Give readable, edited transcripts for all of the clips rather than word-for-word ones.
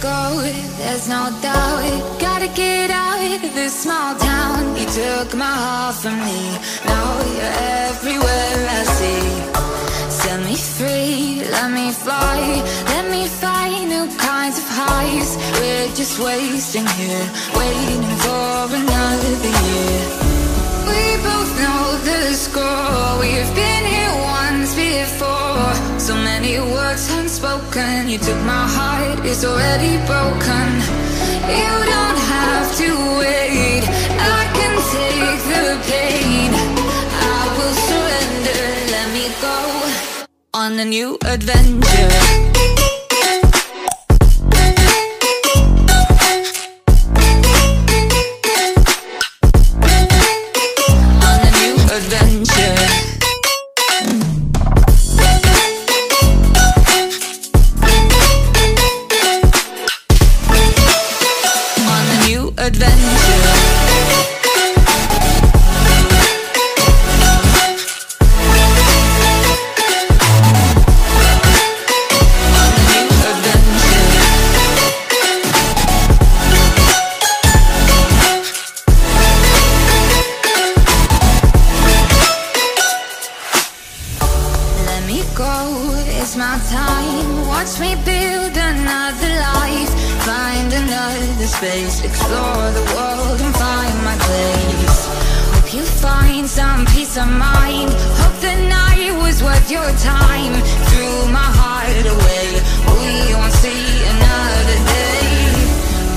go, there's no doubt. Gotta get out of this small town. You took my heart from me, now you're everywhere I see. Set me free, let me fly, let me find new kinds of highs. We're just wasting here, waiting for another year. We both know the score, we've been here once before. So many words unspoken, you took my heart, it's already broken. You don't have to wait, I can take the pain. I will surrender, let me go on a new adventure. It's my time, watch me build another life. Find another space, explore the world and find my place. Hope you find some peace of mind, hope the night was worth your time. Threw my heart away, we won't see another day.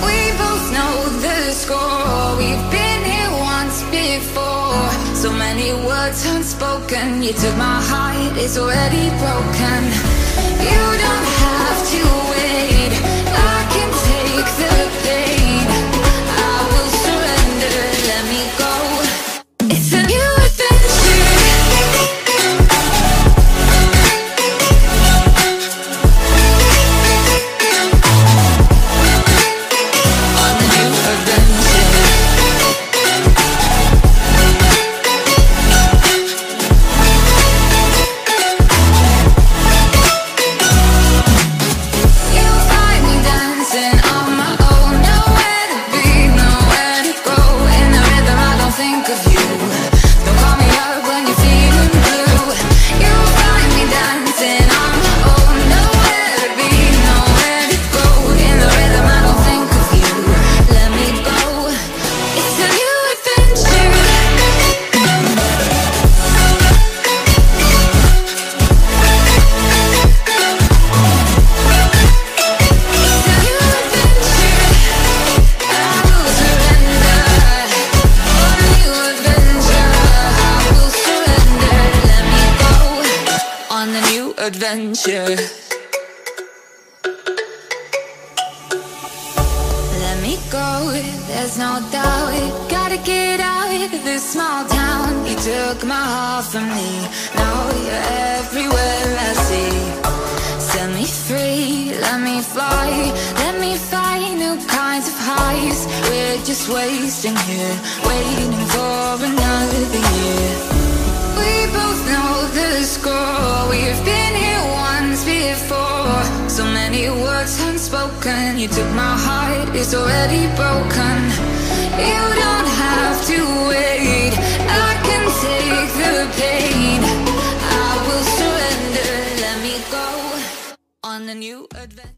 We both know the score, we've been here once before. So many words unspoken, you took my heart, it's already broken. You don't have to wait, I can take the pain. I will surrender, let me go. It's a new adventure. On a new adventure. Adventure. Let me go, there's no doubt. Gotta get out of this small town. You took my heart from me, now you're everywhere I see. Set me free, let me fly, let me find new kinds of highs. We're just wasting here, waiting for another year. We both know the score, we've been here once before. So many words unspoken, you took my heart, it's already broken. You don't have to wait, I can take the pain. I will surrender, let me go on a new adventure.